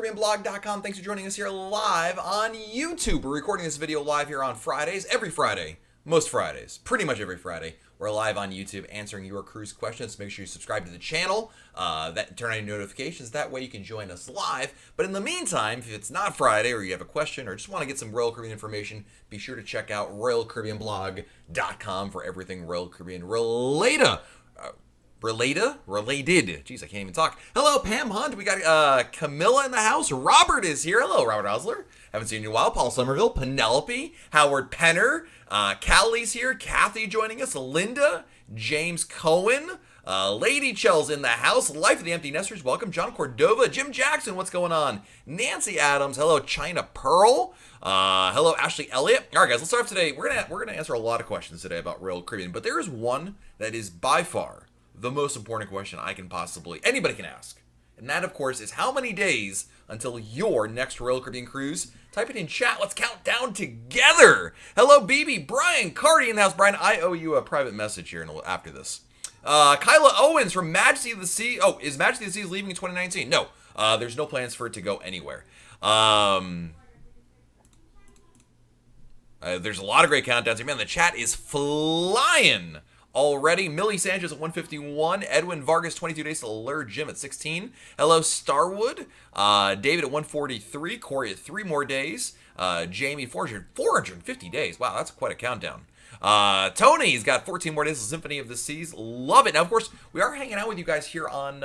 RoyalCaribbeanBlog.com. Thanks for joining us here live on YouTube. We're recording this video live here on Fridays, every Friday, most Fridays, pretty much every Friday. We're live on YouTube answering your cruise questions. Make sure you subscribe to the channel, turn on your notifications. That way you can join us live. But in the meantime, if it's not Friday or you have a question or just want to get some Royal Caribbean information, be sure to check out RoyalCaribbeanBlog.com for everything Royal Caribbean related. Jeez, I can't even talk. Hello, Pam Hunt. We got Camilla in the house. Robert is here. Hello, Robert Osler. Haven't seen you in a while. Paul Somerville, Penelope, Howard Penner, Callie's here. Kathy joining us. Linda, James Cohen, Lady Chell's in the house. Life of the Empty Nesters. Welcome, John Cordova, Jim Jackson. What's going on? Nancy Adams. Hello, China Pearl. Hello, Ashley Elliott. All right, guys. Let's start off today. We're gonna answer a lot of questions today about Royal Caribbean, but there is one that is by far the most important question anybody can ask. And that, of course, is how many days until your next Royal Caribbean cruise? Type it in chat. Let's count down together. Hello, BB. Brian Cardi in the house. Brian, I owe you a private message here after this. Kyla Owens from Majesty of the Sea. Oh, is Majesty of the Sea leaving in 2019? No. There's no plans for it to go anywhere. There's a lot of great countdowns here. Man, the chat is flying already. Millie Sanchez at 151. Edwin Vargas, 22 days to Allure. Jim at 16. Hello, Starwood. David at 143. Corey at 3 more days. Jamie, 450 days. Wow, that's quite a countdown. Tony's got 14 more days of Symphony of the Seas. Love it. Now, of course, we are hanging out with you guys here on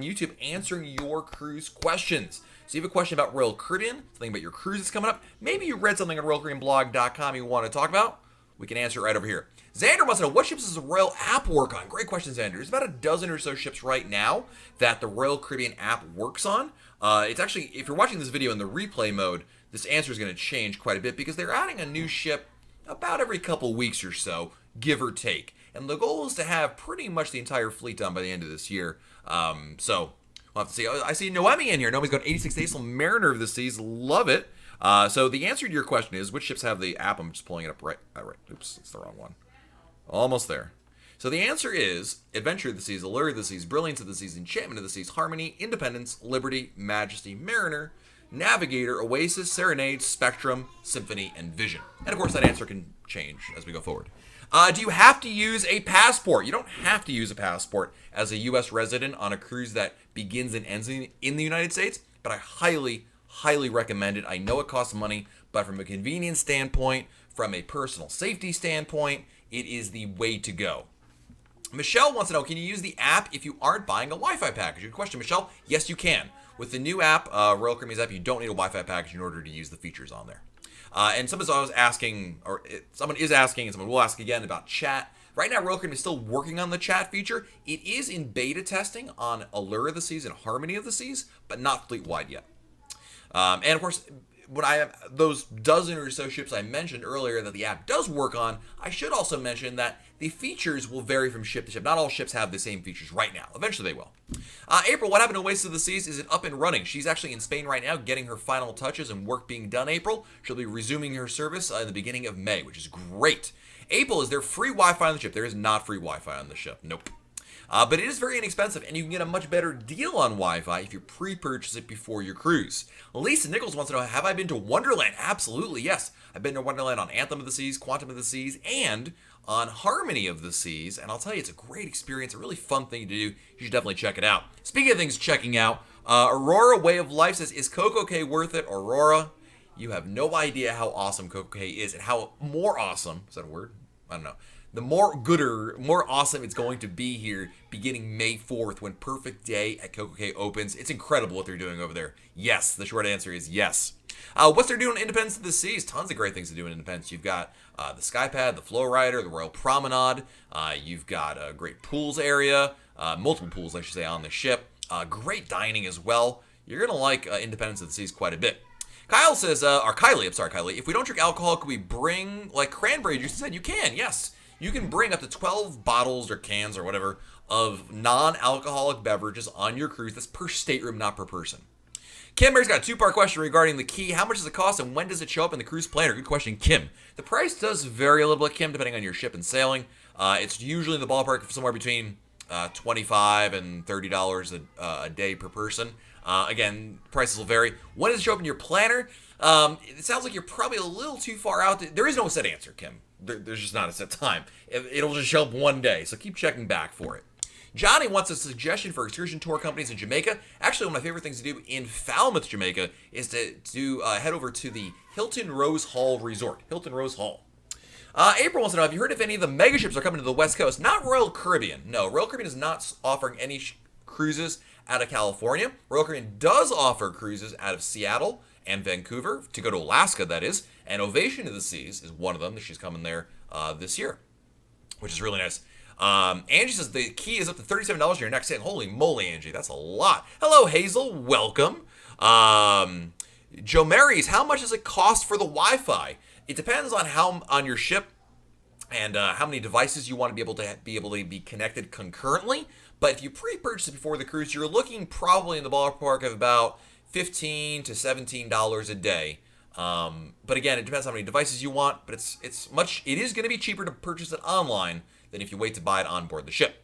YouTube answering your cruise questions. So you have a question about Royal Caribbean, something about your cruises coming up. Maybe you read something on RoyalCaribbeanBlog.com you want to talk about. We can answer it right over here. Xander wants to know, what ships does the Royal app work on? Great question, Xander. There's about a dozen or so ships right now that the Royal Caribbean app works on. It's actually, if you're watching this video in the replay mode, this answer is going to change quite a bit because they're adding a new ship about every couple weeks or so, give or take. And the goal is to have pretty much the entire fleet done by the end of this year. So we'll have to see. I see Noemi in here. Noemi's got 86 days till Mariner of the Seas. Love it. So the answer to your question is, which ships have the app? I'm just pulling it up right. Oops, it's the wrong one. Almost there. So the answer is Adventure of the Seas, Allure of the Seas, Brilliance of the Seas, Enchantment of the Seas, Harmony, Independence, Liberty, Majesty, Mariner, Navigator, Oasis, Serenade, Spectrum, Symphony, and Vision. And of course that answer can change as we go forward. Do you have to use a passport? You don't have to use a passport as a U.S. resident on a cruise that begins and ends in the United States, but I highly recommend it. I know it costs money, but from a convenience standpoint, from a personal safety standpoint, it is the way to go. Michelle wants to know, can you use the app if you aren't buying a Wi-Fi package? Good question, Michelle. Yes, you can. With the new app, Royal Caribbean's app, you don't need a Wi-Fi package in order to use the features on there. And someone is asking, and someone will ask again about chat. Right now, Royal Caribbean is still working on the chat feature. It is in beta testing on Allure of the Seas and Harmony of the Seas, but not fleet-wide yet. And of course, when I have those dozen or so ships I mentioned earlier that the app does work on, I should also mention that the features will vary from ship to ship. Not all ships have the same features right now. Eventually they will. April, what happened to Oasis of the Seas? Is it up and running? She's actually in Spain right now getting her final touches and work being done, April. She'll be resuming her service in the beginning of May, which is great. April, is there free Wi-Fi on the ship? There is not free Wi-Fi on the ship. Nope. But it is very inexpensive, and you can get a much better deal on Wi-Fi if you pre-purchase it before your cruise. Lisa Nichols wants to know, have I been to Wonderland? Absolutely, yes. I've been to Wonderland on Anthem of the Seas, Quantum of the Seas, and on Harmony of the Seas. And I'll tell you, it's a great experience, a really fun thing to do. You should definitely check it out. Speaking of things checking out, Aurora Way of Life says, is Coco Cay worth it? Aurora, you have no idea how awesome Coco Cay is and how more awesome, is that a word? I don't know. The more awesome it's going to be here beginning May 4th when Perfect Day at Coco Cay opens. It's incredible what they're doing over there. Yes, the short answer is yes. What's they're doing in Independence of the Seas? Tons of great things to do in Independence. You've got the Skypad, the Flow Rider, the Royal Promenade. You've got a great pools area, multiple pools, I should say, on the ship. Great dining as well. You're going to like Independence of the Seas quite a bit. Kyle says, or Kylie, I'm sorry, Kylie, if we don't drink alcohol, can we bring, like, cranberry juice instead? You can, yes. You can bring up to 12 bottles or cans or whatever of non-alcoholic beverages on your cruise. That's per stateroom, not per person. Kim Bear's got a two-part question regarding the key. How much does it cost and when does it show up in the cruise planner? Good question, Kim. The price does vary a little bit, Kim, depending on your ship and sailing. It's usually in the ballpark of somewhere between $25 and $30 a day per person. Again, prices will vary. When does it show up in your planner? It sounds like you're probably a little too far out. There is no set answer, Kim. There's just not a set time. It'll just show up one day, so keep checking back for it. Johnny wants a suggestion for excursion tour companies in Jamaica. Actually, one of my favorite things to do in Falmouth, Jamaica, is to head over to the Hilton Rose Hall Resort. Hilton Rose Hall. April wants to know, have you heard if any of the megaships are coming to the West Coast? Not Royal Caribbean. No, Royal Caribbean is not offering any cruises out of California. Royal Caribbean does offer cruises out of Seattle and Vancouver, to go to Alaska, that is. And Ovation of the Seas is one of them. She's coming there this year, which is really nice. Angie says the key is up to $37 in your next stay. Holy moly, Angie, that's a lot. Hello, Hazel, welcome. Joe Marys, how much does it cost for the Wi-Fi? It depends on your ship and how many devices you want to be able to be connected concurrently. But if you pre-purchase it before the cruise, you're looking probably in the ballpark of about $15 to $17 a day. But again, it depends how many devices you want. But it is going to be cheaper to purchase it online than if you wait to buy it on board the ship.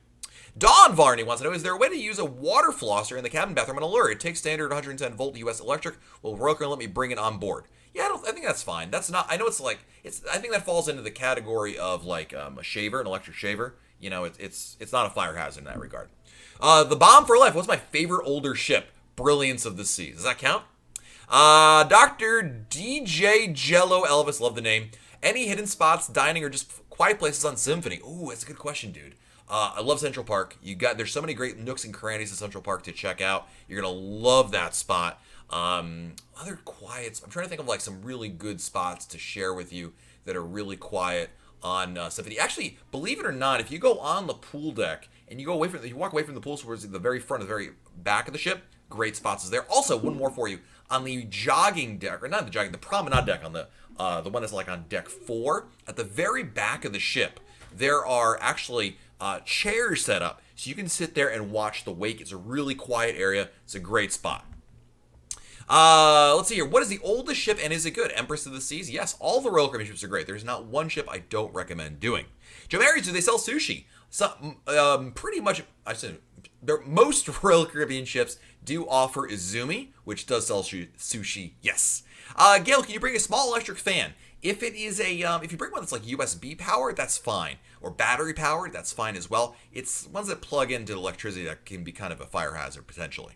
Dawn Varney wants to know, is there a way to use a water flosser in the cabin bathroom on Allure? It takes standard 110 volt US electric. Will Royal Caribbean let me bring it on board? Yeah, I think that's fine. That's not, I know I think that falls into the category of like a shaver, an electric shaver. You know, it's not a fire hazard in that regard. The Bomb for Life, what's my favorite older ship? Brilliance of the Seas. Does that count? Dr. DJ Jello Elvis, love the name. Any hidden spots, dining, or just quiet places on Symphony? Ooh, that's a good question, dude. I love Central Park. There's so many great nooks and crannies in Central Park to check out. You're gonna love that spot. Other quiets. I'm trying to think of like some really good spots to share with you that are really quiet on Symphony. Actually, believe it or not, if you go on the pool deck and you walk away from the pool towards the very front, the very back of the ship, great spots is there. Also, one more for you on the jogging deck, or not the jogging, the promenade deck on the one that's like on deck 4 at the very back of the ship. There are actually chairs set up so you can sit there and watch the wake. It's a really quiet area. It's a great spot. Let's see here. What is the oldest ship and is it good? Empress of the Seas? Yes, all the Royal Caribbean ships are great. There's not one ship I don't recommend doing. Joe Marys, do they sell sushi? Pretty much, most Royal Caribbean ships do offer Izumi, which does sell sushi, yes. Gail, can you bring a small electric fan? If it is if you bring one that's like USB powered, that's fine. Or battery powered, that's fine as well. It's ones that plug into electricity that can be kind of a fire hazard potentially.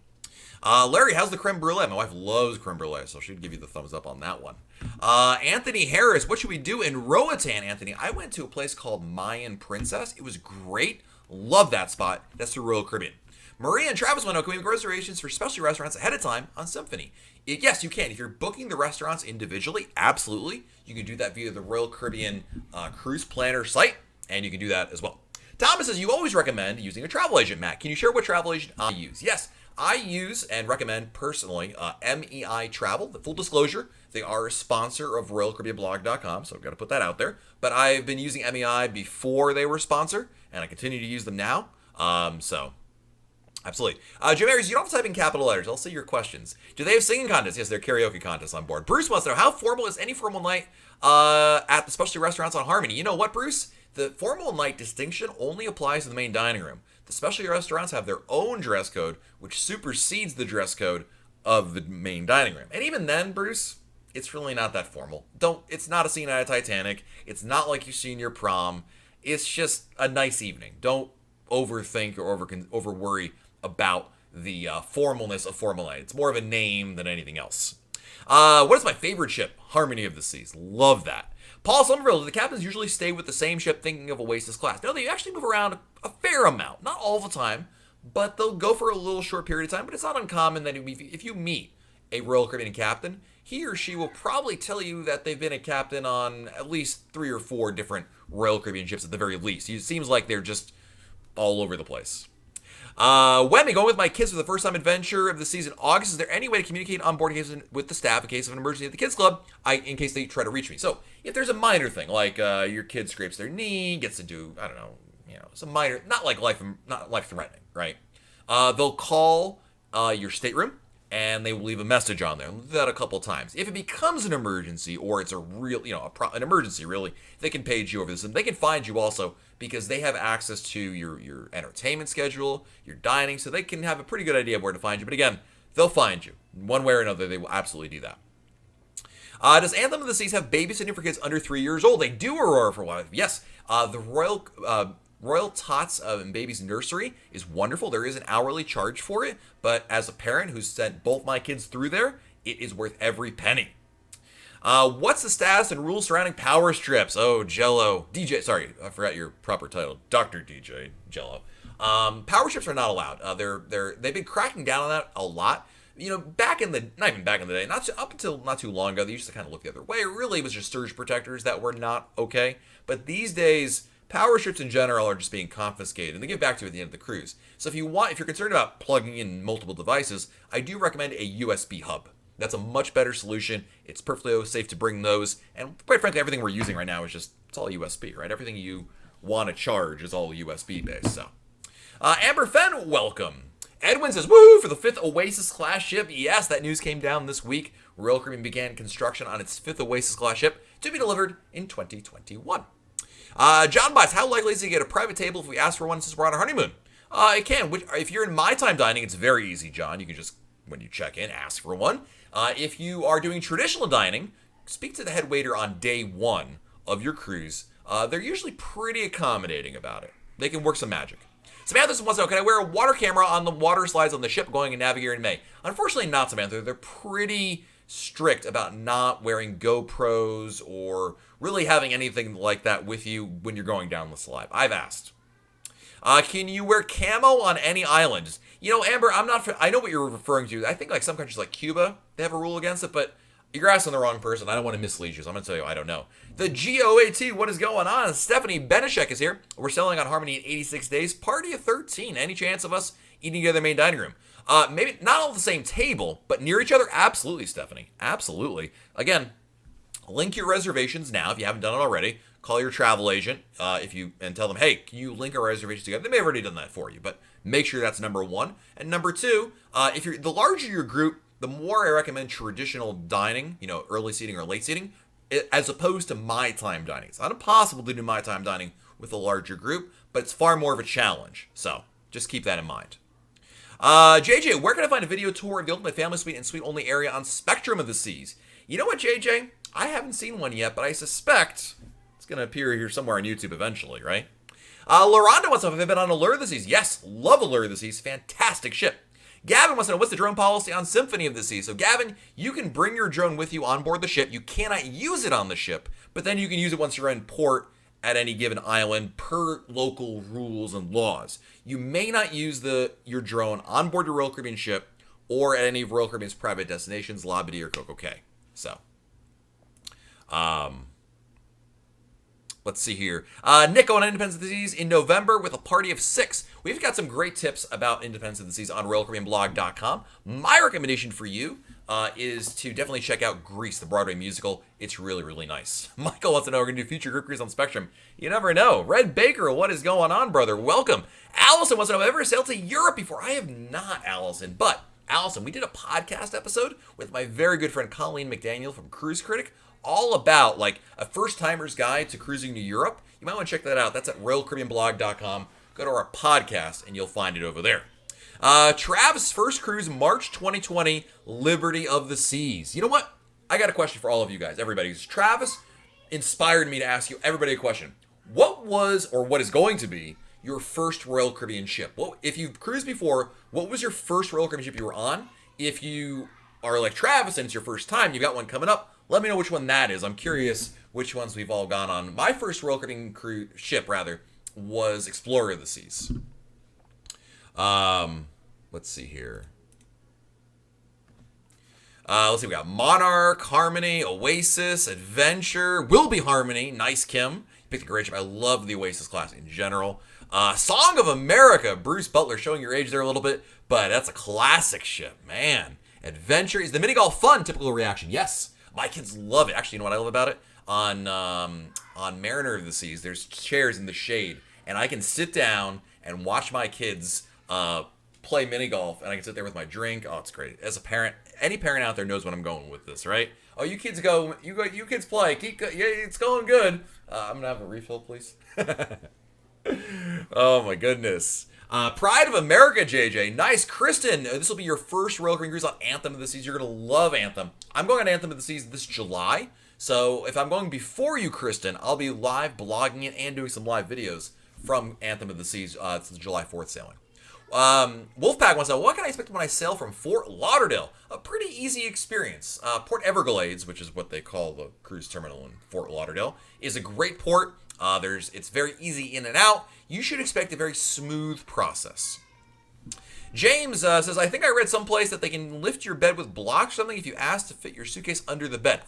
Larry, how's the creme brulee? My wife loves creme brulee, so she'd give you the thumbs up on that one. Anthony Harris, what should we do in Roatan, Anthony? I went to a place called Mayan Princess. It was great. Love that spot. That's the Royal Caribbean. Maria and Travis want to know, can we make reservations for specialty restaurants ahead of time on Symphony? Yes, you can. If you're booking the restaurants individually, absolutely. You can do that via the Royal Caribbean Cruise Planner site, and you can do that as well. Thomas says, you always recommend using a travel agent, Matt. Can you share what travel agent I use? Yes, I use and recommend personally MEI Travel. The full disclosure, they are a sponsor of RoyalCaribbeanBlog.com, so I've got to put that out there. But I've been using MEI before they were a sponsor, and I continue to use them now. Absolutely. Jim Ayers, you don't have to type in capital letters. I'll see your questions. Do they have singing contests? Yes, they're karaoke contests on board. Bruce wants to know, how formal is any formal night at the specialty restaurants on Harmony? You know what, Bruce? The formal night distinction only applies to the main dining room. The specialty restaurants have their own dress code, which supersedes the dress code of the main dining room. And even then, Bruce, it's really not that formal. It's not a scene out of Titanic. It's not like you see in your prom. It's just a nice evening. Don't overthink or over worry about the formalness of formal night. It's more of a name than anything else. What is my favorite ship? Harmony of the Seas. Love that. Paul Somerville, do the captains usually stay with the same ship thinking of Oasis class? No, they actually move around a fair amount. Not all the time, but they'll go for a little short period of time. But it's not uncommon that if you meet a Royal Caribbean captain, he or she will probably tell you that they've been a captain on at least 3 or 4 different Royal Caribbean ships at the very least. It seems like they're just all over the place. Wemmy, going with my kids for the first time adventure of the season, August. Is there any way to communicate on board with the staff in case of an emergency at the kids club? In case they try to reach me. So if there's a minor thing, like your kid scrapes their knee, gets to do, I don't know, some minor, not life threatening, right? They'll call your stateroom and they will leave a message on there. They'll do that a couple times. If it becomes an emergency or it's a real, an emergency really, they can page you over this, and they can find you also because they have access to your entertainment schedule, your dining, so they can have a pretty good idea of where to find you. But again, they'll find you. One way or another, they will absolutely do that. Does Anthem of the Seas have babysitting for kids under 3 years old? They do, Aurora, for one. Yes. The Royal Tots and Babies Nursery is wonderful. There is an hourly charge for it, but as a parent who's sent both my kids through there, it is worth every penny. What's the status and rules surrounding power strips? Oh, Jello. DJ, sorry, I forgot your proper title. Dr. DJ Jello. Power strips are not allowed. They've been cracking down on that a lot. You know, not even back in the day, up until not too long ago, they used to kind of look the other way. It really was just surge protectors that were not okay. But these days, power strips in general are just being confiscated, and they give back to you at the end of the cruise. So if you're concerned about plugging in multiple devices, I do recommend a USB hub. That's a much better solution. It's perfectly safe to bring those, and quite frankly, everything we're using right now it's all USB, right? Everything you want to charge is all USB based. So, Amber Fenn, welcome. Edwin says, woohoo, for the 5th Oasis-class ship. Yes, that news came down this week. Royal Caribbean began construction on its 5th Oasis-class ship to be delivered in 2021. John Bites, how likely is it to get a private table if we ask for one since we're on our honeymoon? It can. If you're in My Time dining, it's very easy, John. You can just, when you check in, ask for one. If you are doing traditional dining, speak to the head waiter on day 1 of your cruise. They're usually pretty accommodating about it. They can work some magic. Samantha wants to know, can I wear a water camera on the water slides on the ship going and navigating in May? Unfortunately not, Samantha. They're pretty strict about not wearing GoPros or really having anything like that with you when you're going down the slide. I've asked. Can you wear camo on any island? You know, Amber, I know what you're referring to. I think like some countries like Cuba, they have a rule against it, but you're asking the wrong person. I don't want to mislead you, so I'm going to tell you I don't know. The GOAT, what is going on? Stephanie Benishek is here. We're selling on Harmony in 86 days. Party of 13. Any chance of us eating together in the main dining room? Maybe not all at the same table, but near each other? Absolutely, Stephanie. Absolutely. Again, link your reservations now if you haven't done it already. Call your travel agent and tell them, hey, can you link our reservations together? They may have already done that for you, but make sure that's number 1. And number 2, the larger your group, the more I recommend traditional dining, early seating or late seating, as opposed to My Time dining. It's not impossible to do My Time dining with a larger group, but it's far more of a challenge. So just keep that in mind. JJ, where can I find a video tour of the Ultimate Family Suite and Suite Only area on Spectrum of the Seas? You know what, JJ? I haven't seen one yet, but I suspect it's going to appear here somewhere on YouTube eventually, right? LaRonda wants to know if I've been on Allure of the Seas. Yes, love Allure of the Seas. Fantastic ship. Gavin wants to know, what's the drone policy on Symphony of the Sea? So Gavin, you can bring your drone with you on board the ship. You cannot use it on the ship, but then you can use it once you're in port at any given island per local rules and laws. You may not use your drone on board your Royal Caribbean ship or at any of Royal Caribbean's private destinations, Labadee or Coco Cay. So, let's see here. Nick on Independence of the Seas in November with a party of 6. We've got some great tips about Independence of the Seas on RoyalCaribbeanBlog.com. My recommendation for you is to definitely check out Grease, the Broadway musical. It's really, really nice. Michael wants to know, we're going to do future group cruise on Spectrum. You never know. Red Baker, what is going on, brother? Welcome. Allison wants to know, have I ever sailed to Europe before? I have not, Allison. But, Allison, we did a podcast episode with my very good friend Colleen McDaniel from Cruise Critic, all about like a first-timer's guide to cruising to Europe. You might want to check that out. That's at RoyalCaribbeanBlog.com. Go to our podcast and you'll find it over there. Travis' first cruise, March 2020, Liberty of the Seas. You know what? I got a question for all of you guys, everybody. Travis inspired me to ask you, everybody, a question. What was, or what is going to be, your first Royal Caribbean ship? If you've cruised before, what was your first Royal Caribbean ship you were on? If you are like Travis and it's your first time, you got one coming up, let me know which one that is. I'm curious which ones we've all gone on. My first Royal Caribbean ship, was Explorer of the Seas. Let's see here. Let's see, we got Monarch, Harmony, Oasis, Adventure, Will Be Harmony. Nice, Kim. You picked a great ship. I love the Oasis class in general. Song of America, Bruce Butler, showing your age there a little bit, but that's a classic ship, man. Adventure, is the mini golf fun? Typical reaction, yes. My kids love it. Actually, you know what I love about it? On Mariner of the Seas, there's chairs in the shade, and I can sit down and watch my kids play mini golf, and I can sit there with my drink. Oh, it's great. As a parent, any parent out there knows what I'm going with this, right? Oh, you kids go. You kids play. Yeah, it's going good. I'm gonna have a refill, please. Oh my goodness. Pride of America, JJ. Nice. Kristen, this will be your first Royal Caribbean Cruise on Anthem of the Seas. You're going to love Anthem. I'm going on Anthem of the Seas this July. So if I'm going before you, Kristen, I'll be live blogging it and doing some live videos from Anthem of the Seas. It's the July 4th sailing. Wolfpack wants to know, what can I expect when I sail from Fort Lauderdale? A pretty easy experience. Port Everglades, which is what they call the cruise terminal in Fort Lauderdale, is a great port. It's very easy in and out. You should expect a very smooth process. James says, I think I read someplace that they can lift your bed with blocks or something if you ask to fit your suitcase under the bed.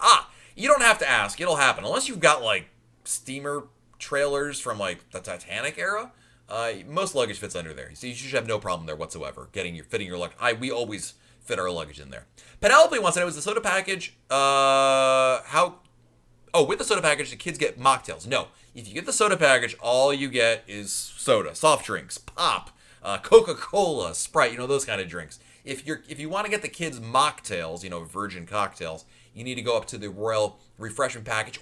You don't have to ask. It'll happen. Unless you've got, like, steamer trailers from, like, the Titanic era. Most luggage fits under there. So you should have no problem there whatsoever fitting your luggage. We always fit our luggage in there. Penelope wants to know, is the soda package, with the soda package, the kids get mocktails. No. If you get the soda package, all you get is soda, soft drinks, pop, Coca-Cola, Sprite, those kind of drinks. If you want to get the kids mocktails, virgin cocktails, you need to go up to the Royal Refreshment Package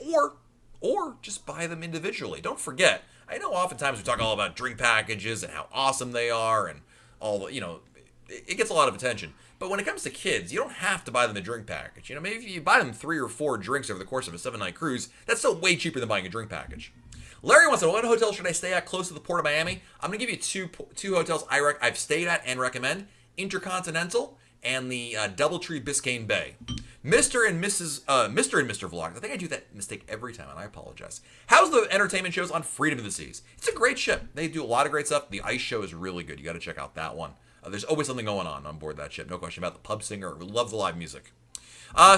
or just buy them individually. Don't forget, I know oftentimes we talk all about drink packages and how awesome they are and all the, it gets a lot of attention. But when it comes to kids, you don't have to buy them a drink package. Maybe if you buy them 3 or 4 drinks over the course of a 7-night cruise, that's still way cheaper than buying a drink package. Larry wants to know, what hotel should I stay at close to the Port of Miami? I'm going to give you two hotels I've stayed at and recommend. Intercontinental and the Doubletree Biscayne Bay. Mr. and Mr. Vlogs. I think I do that mistake every time, and I apologize. How's the entertainment shows on Freedom of the Seas? It's a great ship. They do a lot of great stuff. The ice show is really good. You got to check out that one. There's always something going on board that ship. No question about the pub singer. We love the live music.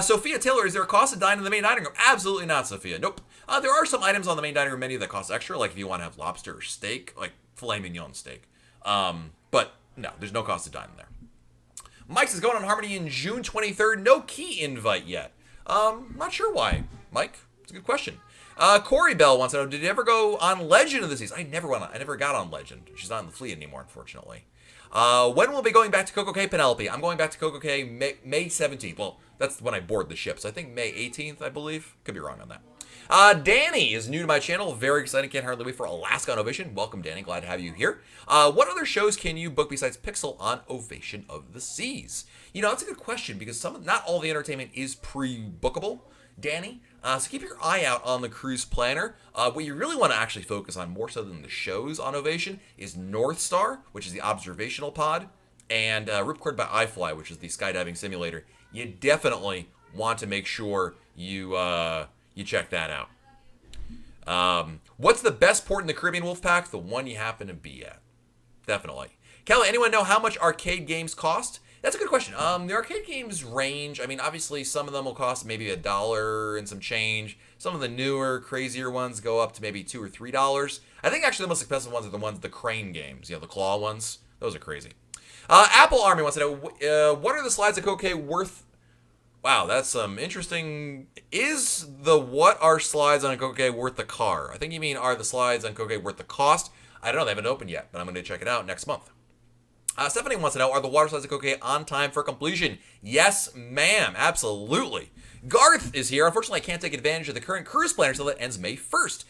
Sophia Taylor, is there a cost to dine in the main dining room? Absolutely not, Sophia. Nope. There are some items on the main dining room menu that cost extra, like if you want to have lobster or steak, like filet mignon steak. But no, there's no cost to dine in there. Mike says, going on Harmony in June 23rd. No key invite yet. Not sure why, Mike. It's a good question. Corey Bell wants to know, did you ever go on Legend of the Seas? I never got on Legend. She's not in the fleet anymore, unfortunately. When will we be going back to Coco Cay, Penelope? I'm going back to Coco Cay May 17th. Well, that's when I board the ship. So I think May 18th, I believe. Could be wrong on that. Danny is new to my channel. Very excited. Can't hardly wait for Alaska on Ovation. Welcome, Danny. Glad to have you here. What other shows can you book besides Pixel on Ovation of the Seas? That's a good question because not all the entertainment is pre-bookable, Danny. So keep your eye out on the cruise planner. What you really want to actually focus on more so than the shows on Ovation is North Star, which is the observational pod, and Ripcord by iFly, which is the skydiving simulator. You definitely want to make sure you check that out. What's the best port in the Caribbean, Wolfpack? The one you happen to be at. Definitely. Kelly, anyone know how much arcade games cost? That's a good question. The arcade games range. I mean, obviously, some of them will cost maybe $1 and some change. Some of the newer, crazier ones go up to maybe $2 or $3. I think actually the most expensive ones are the crane games. The claw ones. Those are crazy. Apple Army wants to know, what are the slides at Coco Cay worth? Wow, that's some interesting. What are slides on Coco Cay worth the car? I think you mean, are the slides on Coco Cay worth the cost? I don't know. They haven't opened yet, but I'm going to check it out next month. Stephanie wants to know, are the water slides at Coco Cay on time for completion? Yes, ma'am. Absolutely. Garth is here. Unfortunately, I can't take advantage of the current cruise planner until that ends May 1st.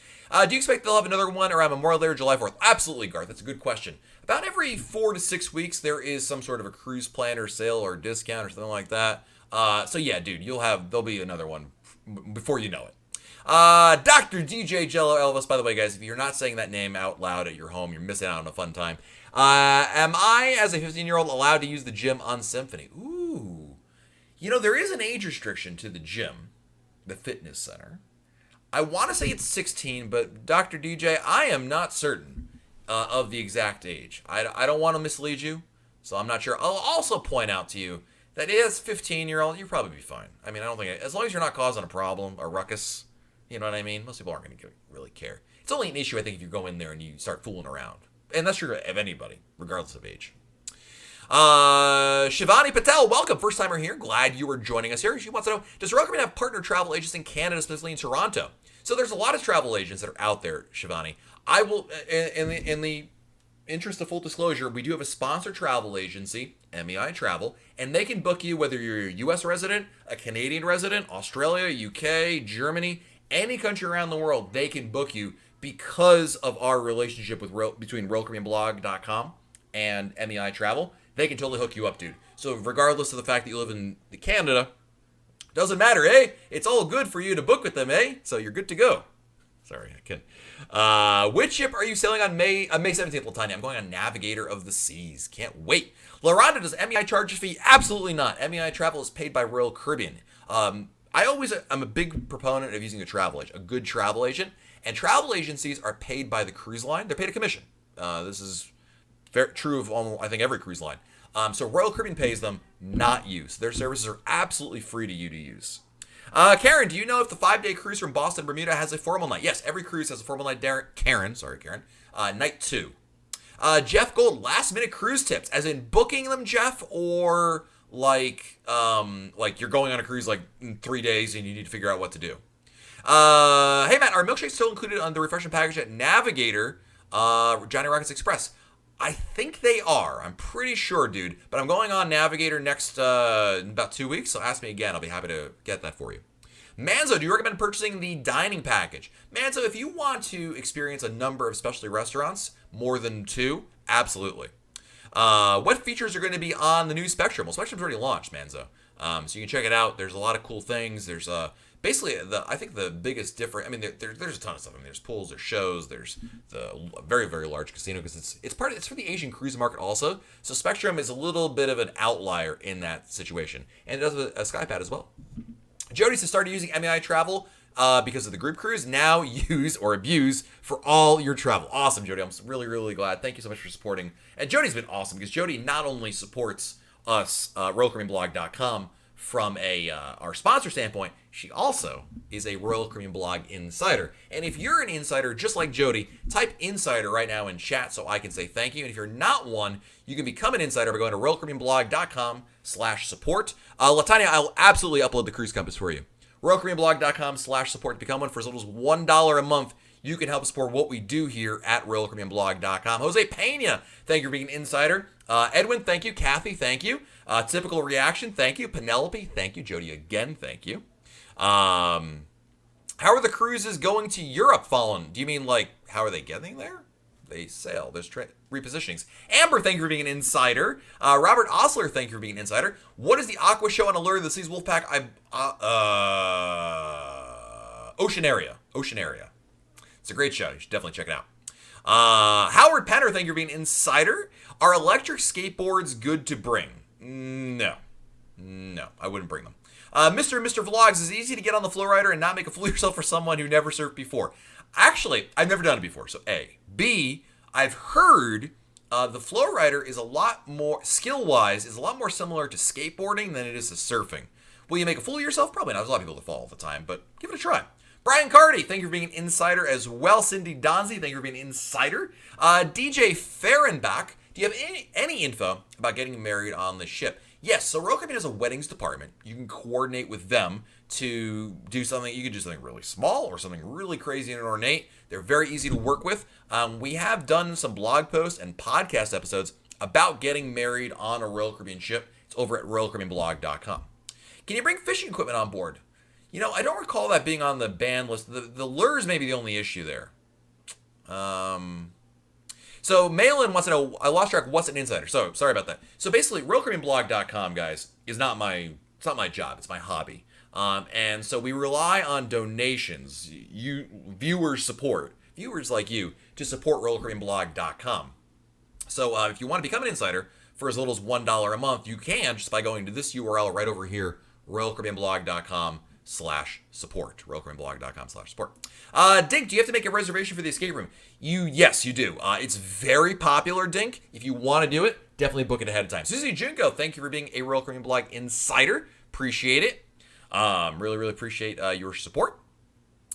Do you expect they'll have another one around Memorial Day or July 4th? Absolutely, Garth. That's a good question. About every 4 to 6 weeks, there is some sort of a cruise planner sale or discount or something like that. So yeah, dude, there'll be another one before you know it. Dr. DJ Jello Elvis, by the way, guys, if you're not saying that name out loud at your home, you're missing out on a fun time. Am I, as a 15-year-old, allowed to use the gym on Symphony? Ooh. There is an age restriction to the gym, the fitness center. I want to say it's 16, but Dr. DJ, I am not certain of the exact age. I don't want to mislead you, so I'm not sure. I'll also point out to you that as 15-year-old, you'll probably be fine. I mean, I don't think, as long as you're not causing a problem, a ruckus, you know what I mean? Most people aren't going to really care. It's only an issue, I think, if you go in there and you start fooling around. And that's true of anybody, regardless of age. Shivani Patel, welcome. First timer here. Glad you were joining us here. She wants to know, does Royal Caribbean have partner travel agents in Canada, specifically in Toronto? So there's a lot of travel agents that are out there, Shivani. I will, in the interest of full disclosure, we do have a sponsored travel agency, MEI Travel, and they can book you whether you're a U.S. resident, a Canadian resident, Australia, UK, Germany, any country around the world, they can book you because of our relationship with between RoyalCaribbeanBlog.com and MEI Travel, they can totally hook you up, dude. So regardless of the fact that you live in Canada, doesn't matter, eh? It's all good for you to book with them, eh? So you're good to go. Sorry, I can. Which ship are you sailing on May 17th, Latanya? I'm going on Navigator of the Seas. Can't wait. LaRonda, does MEI charge a fee? Absolutely not. MEI Travel is paid by Royal Caribbean. I'm a big proponent of using a good travel agent. And travel agencies are paid by the cruise line. They're paid a commission. This is very true of almost, I think, every cruise line. So Royal Caribbean pays them, not you. So their services are absolutely free to you to use. Karen, do you know if the 5-day cruise from Boston to Bermuda has a formal night? Yes, every cruise has a formal night. Karen. Night 2. Jeff Gold, last minute cruise tips, as in booking them, Jeff, or like you're going on a cruise like in 3 days and you need to figure out what to do. Hey Matt, are milkshakes still included on the refreshment package at Navigator, Johnny Rockets Express? I think they are. I'm pretty sure, dude. But I'm going on Navigator next in about 2 weeks, so ask me again. I'll be happy to get that for you. Manzo, do you recommend purchasing the dining package? Manzo, if you want to experience a number of specialty restaurants, more than 2, absolutely. What features are going to be on the new Spectrum? Well, Spectrum's already launched, Manzo. So you can check it out. There's a lot of cool things. There's basically I think the biggest difference. I mean, there's a ton of stuff. I mean, there's pools, there's shows, there's the very, very large casino because it's for the Asian cruise market also. So Spectrum is a little bit of an outlier in that situation, and it does a SkyPad as well. Jody says started using MEI Travel because of the group cruise. Now use or abuse for all your travel. Awesome, Jody. I'm really, really glad. Thank you so much for supporting. And Jody's been awesome because Jody not only supports us, RoyalCaribbeanBlog.com, from our sponsor standpoint, she also is a Royal Caribbean Blog insider. And if you're an insider just like Jody, type insider right now in chat so I can say thank you. And if you're not one, you can become an insider by going to RoyalCaribbeanBlog.com/support. Latanya, I'll absolutely upload the cruise compass for you. RoyalCaribbeanBlog.com/support to become one for as little as $1 a month. You can help support what we do here at RoyalCaribbeanBlog.com. Jose Pena, thank you for being an insider. Edwin, thank you. Kathy, thank you. Typical Reaction, thank you. Penelope, thank you. Jody, again, thank you. How are the cruises going to Europe, Fallen? Do you mean, like, how are they getting there? They sail. There's repositionings. Amber, thank you for being an insider. Robert Osler, thank you for being an insider. What is the Aqua Show on Allure of the Seas Wolfpack? Oceanaria. It's a great show. You should definitely check it out. Howard Penner, thank you for being an insider. Are electric skateboards good to bring? No, I wouldn't bring them. Mr. Vlogs, is it easy to get on the flow rider and not make a fool of yourself for someone who never surfed before? Actually, I've never done it before, so A. B, I've heard the flow rider is a lot more, skill-wise, is a lot more similar to skateboarding than it is to surfing. Will you make a fool of yourself? Probably not. There's a lot of people that fall all the time, but give it a try. Brian Cardy, thank you for being an insider as well. Cindy Donzi, thank you for being an insider. DJ Fahrenbach, do you have any info about getting married on the ship? Yes, so Royal Caribbean has a weddings department. You can coordinate with them to do something. You can do something really small or something really crazy and ornate. They're very easy to work with. We have done some blog posts and podcast episodes about getting married on a Royal Caribbean ship. It's over at RoyalCaribbeanBlog.com. Can you bring fishing equipment on board? You know, I don't recall that being on the ban list. The lures may be the only issue there. So Malin wants to know, I lost track, what's an insider? So sorry about that. So basically, RoyalCaribbeanBlog.com, guys, it's not my job. It's my hobby. And so we rely on donations, viewers like you, to support RoyalCaribbeanBlog.com. So if you want to become an insider for as little as $1 a month, you can just by going to this URL right over here, RoyalCaribbeanBlog.com/support. RoyalCaribbeanBlog.com/support. Dink, do you have to make a reservation for the escape room? Yes, you do. It's very popular, Dink. If you want to do it, definitely book it ahead of time. Susie Junko, thank you for being a Royal Caribbean Blog insider. Appreciate it. Really, really appreciate your support.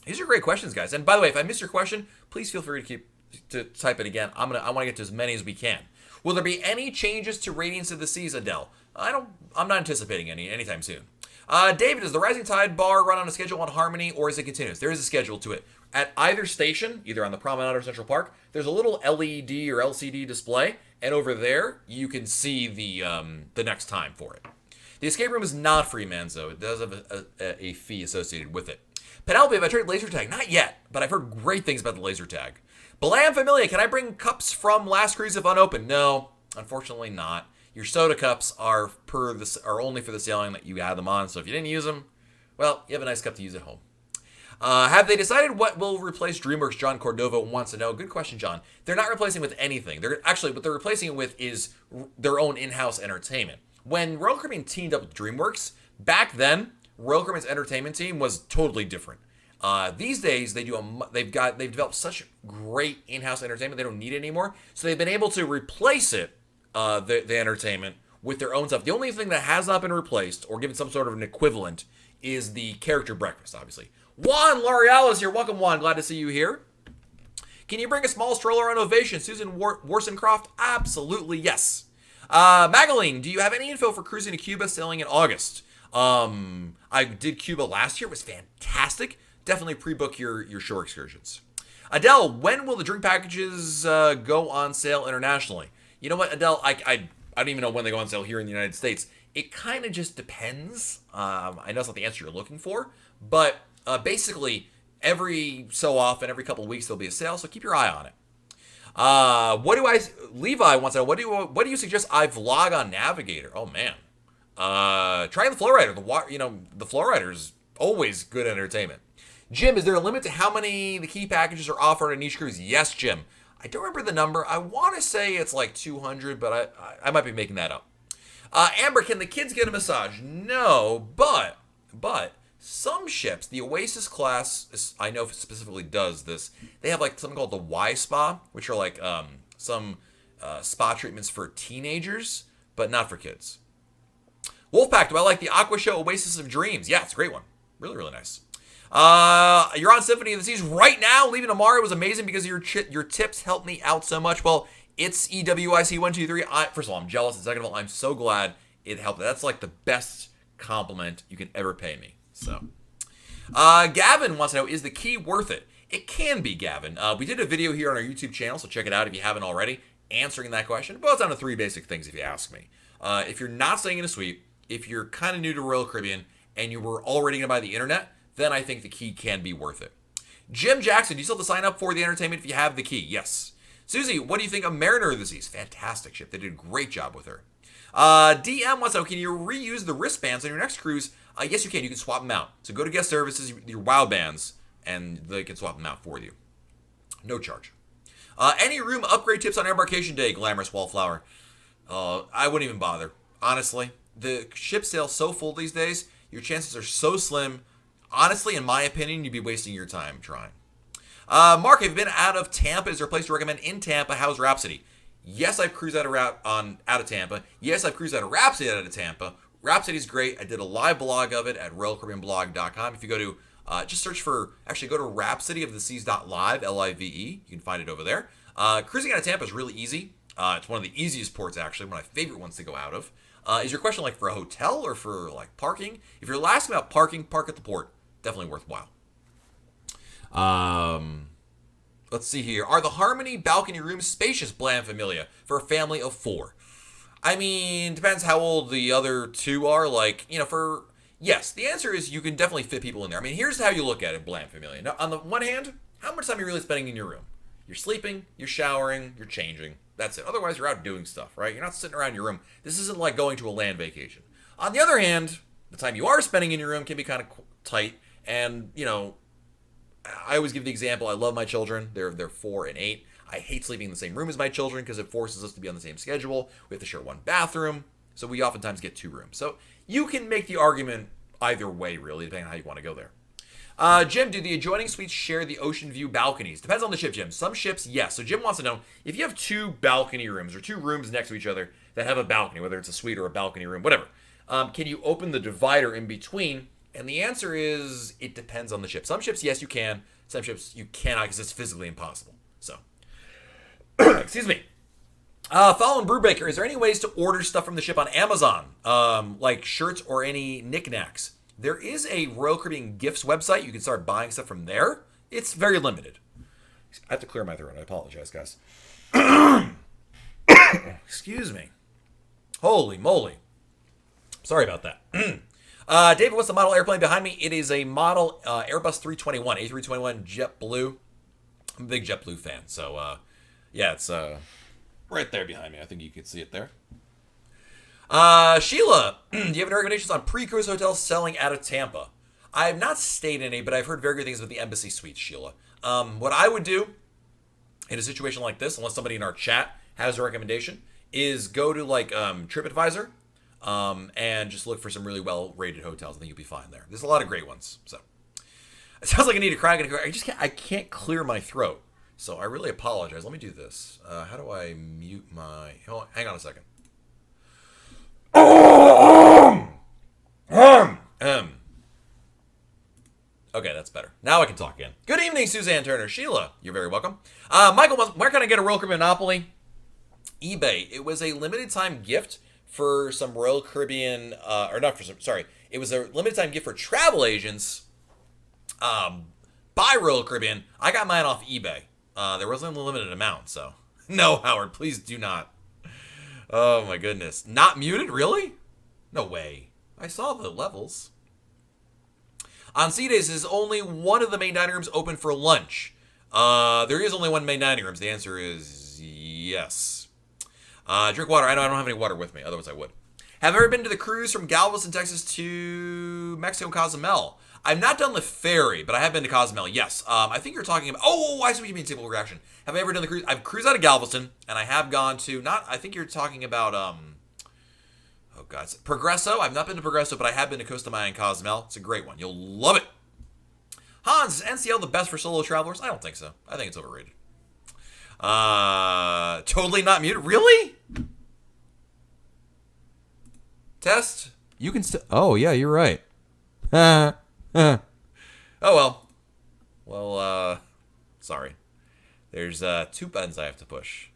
These are great questions, guys. And by the way, if I missed your question, please feel free to type it again. I want to get to as many as we can. Will there be any changes to Radiance of the Seas, Adele? I'm not anticipating anytime soon. David, is the Rising Tide bar run on a schedule on Harmony, or is it continuous? There is a schedule to it. At either station, either on the Promenade or Central Park, there's a little LED or LCD display, and over there, you can see the next time for it. The escape room is not free, Manzo. It does have a fee associated with it. Penelope, have I tried laser tag? Not yet, but I've heard great things about the laser tag. Balam Familia, can I bring cups from last cruise if unopened? No. unfortunately not. Your soda cups are only for the sailing that you had them on. So if you didn't use them, well, you have a nice cup to use at home. Have they decided what will replace DreamWorks? John Cordova wants to know. Good question, John. They're not replacing with anything. What they're replacing it with is their own in-house entertainment. When Royal Caribbean teamed up with DreamWorks, back then, Royal Caribbean's entertainment team was totally different. These days, they've developed such great in-house entertainment, they don't need it anymore. So they've been able to replace it, the entertainment, with their own stuff. The only thing that has not been replaced or given some sort of an equivalent is the character breakfast, obviously. Juan L'Oreal is here. Welcome, Juan. Glad to see you here. Can you bring a small stroller on Ovation? Susan Warsencroft? Absolutely, yes. Magaline, do you have any info for cruising to Cuba sailing in August? I did Cuba last year. It was fantastic. Definitely pre-book your shore excursions. Adele, when will the drink packages go on sale internationally? You know what, Adele? I don't even know when they go on sale here in the United States. It kind of just depends. I know it's not the answer you're looking for, but basically every so often, every couple of weeks, there'll be a sale, so keep your eye on it. Levi wants to know, what do you suggest I vlog on Navigator? Oh man. Try the Flowrider. The Flowrider is always good entertainment. Jim, is there a limit to how many the key packages are offered on each cruise? Yes, Jim. I don't remember the number. I want to say it's like 200, but I might be making that up. Amber, can the kids get a massage? No, but some ships, the Oasis class, I know specifically does this. They have like something called the Y Spa, which are like some spa treatments for teenagers, but not for kids. Wolfpack, do I like the Aqua Show Oasis of Dreams? Yeah, it's a great one. Really, really nice. You're on Symphony of the Seas right now. Leaving tomorrow was amazing because your tips helped me out so much. Well, it's EWIC123. First of all, I'm jealous. And second of all, I'm so glad it helped. That's like the best compliment you can ever pay me. So, Gavin wants to know, is the key worth it? It can be, Gavin. We did a video here on our YouTube channel, so check it out if you haven't already, answering that question. It boils down to 3 basic things if you ask me. If you're not staying in a suite, if you're kind of new to Royal Caribbean, and you were already going to buy the internet, then I think the key can be worth it. Jim Jackson, do you still have to sign up for the entertainment if you have the key? Yes. Susie, what do you think of Mariner of the Seas? Fantastic ship. They did a great job with her. DM wants to know, can you reuse the wristbands on your next cruise? Yes, you can. You can swap them out. So go to guest services, your WOW bands, and they can swap them out for you. No charge. Any room upgrade tips on embarkation day, Glamorous Wallflower? I wouldn't even bother. Honestly, the ship sale's so full these days, your chances are so slim. Honestly, in my opinion, you'd be wasting your time trying. Mark, have you been out of Tampa? Is there a place to recommend in Tampa? How's Rhapsody? Yes, I've cruised out of Tampa. Yes, I've cruised out of Rhapsody out of Tampa. Rhapsody's great. I did a live blog of it at RoyalCaribbeanBlog.com. If you go to, just search for, actually go to rhapsodyoftheseas.live, L-I-V-E. You can find it over there. Cruising out of Tampa is really easy. It's one of the easiest ports, actually, one of my favorite ones to go out of. Is your question like for a hotel or for like parking? If you're asking about parking, park at the port. Definitely worthwhile. Let's see here. Are the Harmony balcony rooms spacious, Bland Familia, for a family of 4? I mean, depends how old the other 2 are. Like, yes, the answer is you can definitely fit people in there. I mean, here's how you look at it, Bland Familia. Now, on the one hand, how much time are you really spending in your room? You're sleeping, you're showering, you're changing. That's it. Otherwise, you're out doing stuff, right? You're not sitting around your room. This isn't like going to a land vacation. On the other hand, the time you are spending in your room can be kind of tight. And, I always give the example, I love my children. They're 4 and 8. I hate sleeping in the same room as my children because it forces us to be on the same schedule. We have to share 1 bathroom. So we oftentimes get 2 rooms. So you can make the argument either way, really, depending on how you want to go there. Jim, do the adjoining suites share the ocean view balconies? Depends on the ship, Jim. Some ships, yes. So Jim wants to know, if you have 2 balcony rooms or 2 rooms next to each other that have a balcony, whether it's a suite or a balcony room, whatever, can you open the divider in between? And the answer is, it depends on the ship. Some ships, yes, you can. Some ships, you cannot because it's physically impossible. So, excuse me. Fallon Brubaker, is there any ways to order stuff from the ship on Amazon? Like shirts or any knickknacks? There is a Royal Caribbean Gifts website. You can start buying stuff from there. It's very limited. I have to clear my throat. I apologize, guys. Excuse me. Holy moly. Sorry about that. David, what's the model airplane behind me? It is a model Airbus 321, A321 JetBlue. I'm a big JetBlue fan, so yeah, it's Right there behind me. I think you can see it there. Sheila, do you have any recommendations on pre-cruise hotels selling out of Tampa? I have not stayed in any, but I've heard very good things about the Embassy Suites, Sheila. What I would do in a situation like this, unless somebody in our chat has a recommendation, is go to like TripAdvisor and just look for some really well-rated hotels. I think you'll be fine there. There's a lot of great ones. So it sounds like I need a crack. I can't clear my throat. So I really apologize. Let me do this. How do I mute my? Hang on a second. Okay, that's better. Now I can talk again. Good evening, Suzanne Turner. Sheila, you're very welcome. Michael, where can I get a Royal Caribbean Monopoly? eBay. It was a limited time gift for some Royal Caribbean, it was a limited time gift for travel agents by Royal Caribbean. I got mine off eBay. There wasn't a limited amount, so. No, Howard, please do not. Oh my goodness. Not muted? Really? No way. I saw the levels. On sea days, is only one of the main dining rooms open for lunch? There is only one main dining room. The answer is yes. Drink water. I know I don't have any water with me. Otherwise, I would. Have you ever been to the cruise from Galveston, Texas to Mexico, Cozumel? I've not done the ferry, but I have been to Cozumel. Yes. I think you're talking about. Oh, I see what you mean. Table reaction. Have I ever done the cruise? I've cruised out of Galveston, and I have gone to I think you're talking about oh god, Progresso. I've not been to Progresso, but I have been to Costa Maya and Cozumel. It's a great one. You'll love it. Hans, is NCL the best for solo travelers? I don't think so. I think it's overrated. Totally not muted. Really? Test. You can still. Oh yeah, you're right. Oh well. Well, sorry. There's 2 buttons I have to push.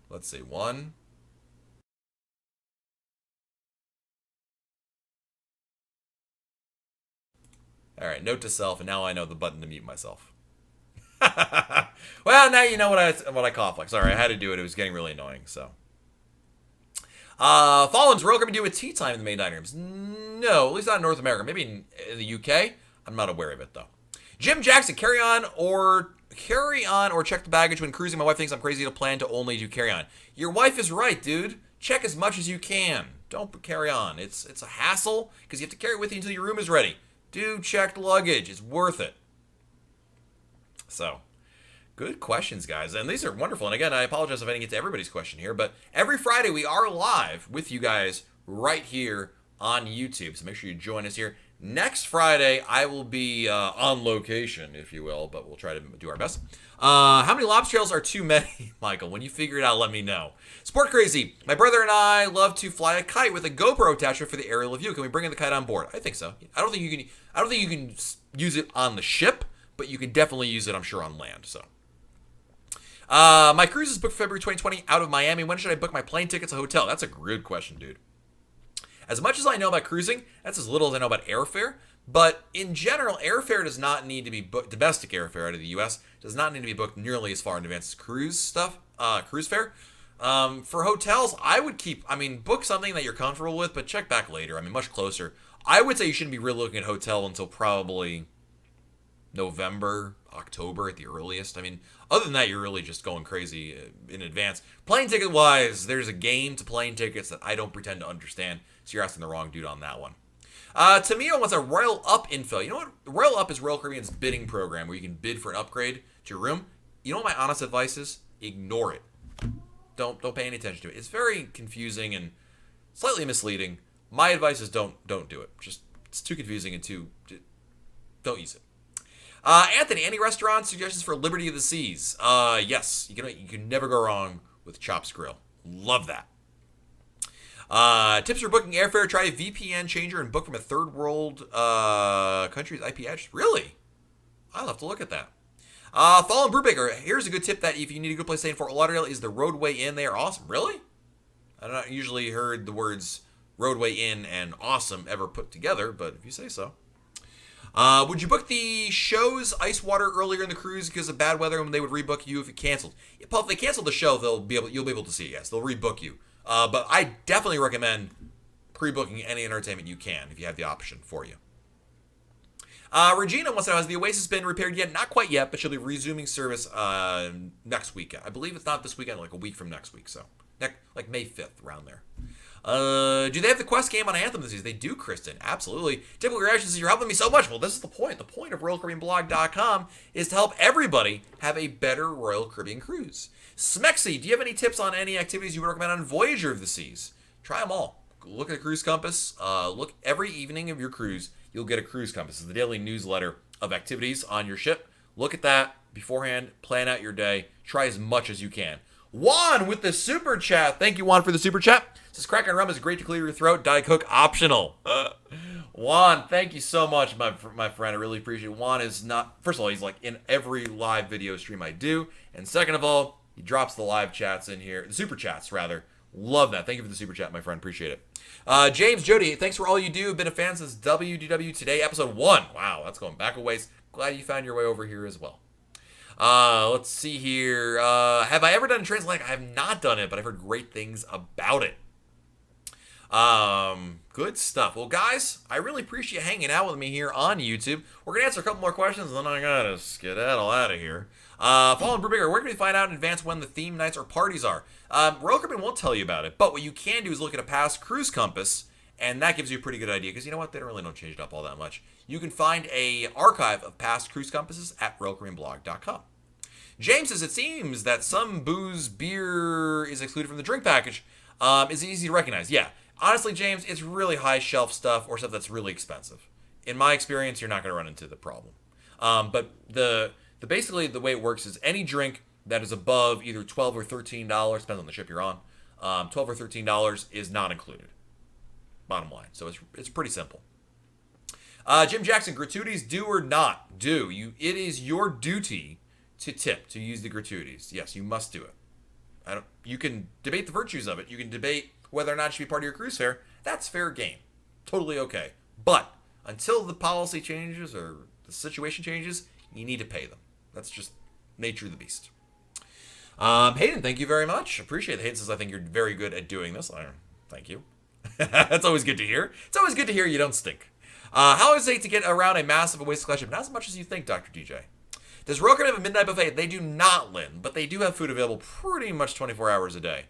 Let's see. 1. All right, note to self, and now I know the button to mute myself. Well, now you know what I cough like. Sorry, I had to do it. It was getting really annoying. So, Fallen's Royal Caribbean do a tea time in the main dining rooms? No, at least not in North America. Maybe in the UK. I'm not aware of it though. Jim Jackson, carry on or check the baggage when cruising. My wife thinks I'm crazy to plan to only do carry on. Your wife is right, dude. Check as much as you can. Don't carry on. It's a hassle because you have to carry it with you until your room is ready. Do checked luggage. It's worth it. So, good questions, guys. And these are wonderful. And again, I apologize if I didn't get to everybody's question here. But every Friday, we are live with you guys right here on YouTube. So make sure you join us here. Next Friday, I will be on location, if you will. But we'll try to do our best. How many lobster trails are too many, Michael? When you figure it out, let me know. Sport Crazy. My brother and I love to fly a kite with a GoPro attachment for the aerial view. Can we bring in the kite on board? I think so. I don't think you can use it on the ship, but you can definitely use it, I'm sure, on land. So, my cruise is booked for February 2020 out of Miami. When should I book my plane tickets, a hotel? That's a good question, dude. As much as I know about cruising, that's as little as I know about airfare. But in general, airfare does not need to be booked. Domestic airfare out of the U.S. does not need to be booked nearly as far in advance as cruise fare. For hotels, I would book something that you're comfortable with, but check back later. Much closer. I would say you shouldn't be really looking at hotel until probably November, October at the earliest. Other than that, you're really just going crazy in advance. Plane ticket wise, there's a game to plane tickets that I don't pretend to understand. So you're asking the wrong dude on that one. Tamio wants a Royal Up info. You know what? Royal Up is Royal Caribbean's bidding program where you can bid for an upgrade to your room. You know what my honest advice is? Ignore it. Don't pay any attention to it. It's very confusing and slightly misleading. My advice is don't do it. It's too confusing and don't use it. Anthony, any restaurant suggestions for Liberty of the Seas? Yes. You can never go wrong with Chops Grill. Love that. Tips for booking airfare: try a VPN changer and book from a third world country's IP address. Really? I'll have to look at that. Fallen Brubaker, here's a good tip that if you need a good place to stay in Fort Lauderdale is the Roadway Inn. They are awesome. Really? I've not usually heard the words Roadway Inn and awesome ever put together, but if you say so. Would you book the show's ice water earlier in the cruise because of bad weather and they would rebook you if it canceled? Yeah, Paul, if they canceled the show, you'll be able to see it. Yes, they'll rebook you. But I definitely recommend pre-booking any entertainment you can if you have the option for you. Regina wants to know, has the Oasis been repaired yet? Not quite yet, but she'll be resuming service next week. I believe it's not this weekend, like a week from next week. So, like May 5th, around there. Do they have the Quest game on Anthem this season? They do, Kristen. Absolutely. Typical reaction says, you're helping me so much. Well, this is the point. The point of RoyalCaribbeanBlog.com is to help everybody have a better Royal Caribbean cruise. Smexy, do you have any tips on any activities you would recommend on Voyager of the Seas? Try them all. Look at the cruise compass. Look every evening of your cruise. You'll get a cruise compass. It's the daily newsletter of activities on your ship. Look at that beforehand. Plan out your day. Try as much as you can. Juan with the super chat. Thank you, Juan, for the super chat. Says Kraken rum is great to clear your throat. Diet Coke optional. Juan, thank you so much, my friend. I really appreciate it. Juan is not. First of all, he's like in every live video stream I do, and second of all, he drops the live chats in here, the super chats rather. Love that. Thank you for the super chat, my friend. Appreciate it. James Jody, thanks for all you do. Been a fan since WDW Today, episode 1. Wow, that's going back a ways. Glad you found your way over here as well. Let's see here. Have I ever done Translink? I have not done it, but I've heard great things about it. Good stuff. Well, guys, I really appreciate you hanging out with me here on YouTube. We're going to answer a couple more questions, and then I got to skedaddle out of here. Fallen Brewbigger, where can we find out in advance when the theme nights or parties are? Royal Caribbean won't tell you about it, but what you can do is look at a past cruise compass, and that gives you a pretty good idea, because you know what? They don't change it up all that much. You can find a archive of past cruise compasses at RoyalCaribbeanBlog.com. James says, it seems that some beer is excluded from the drink package. Is it easy to recognize? Yeah. Honestly, James, it's really high shelf stuff or stuff that's really expensive. In my experience, you're not going to run into the problem. But basically the way it works is any drink that is above either $12 or $13, depends on the ship you're on, $12 or $13 is not included. Bottom line. So it's pretty simple. Jim Jackson, gratuities do or not? Do. It is your duty to tip, to use the gratuities. Yes, you must do it. You can debate the virtues of it. You can debate whether or not it should be part of your cruise fare. That's fair game. Totally okay. But until the policy changes or the situation changes, you need to pay them. That's just nature of the beast. Hayden, thank you very much. Appreciate it. Hayden says, I think you're very good at doing this. Thank you. That's always good to hear. It's always good to hear you don't stink. How is it to get around a massive waste collection? Not as much as you think, Dr. DJ. Does Royal Caribbean have a midnight buffet? They do not, Lynn, but they do have food available pretty much 24 hours a day.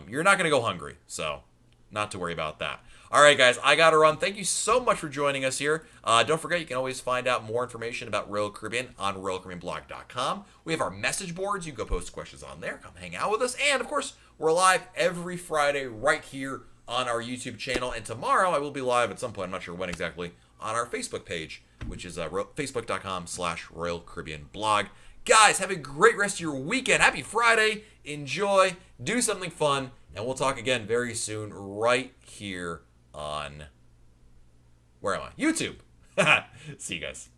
You're not going to go hungry, so not to worry about that. All right, guys, I got to run. Thank you so much for joining us here. Don't forget, you can always find out more information about Royal Caribbean on RoyalCaribbeanBlog.com. We have our message boards. You can go post questions on there. Come hang out with us. And, of course, we're live every Friday right here on our YouTube channel. And tomorrow I will be live at some point, I'm not sure when exactly, on our Facebook page, which is facebook.com/RoyalCaribbeanBlog. Guys, have a great rest of your weekend. Happy Friday. Enjoy. Do something fun. And we'll talk again very soon right here on, where am I? YouTube. See you guys.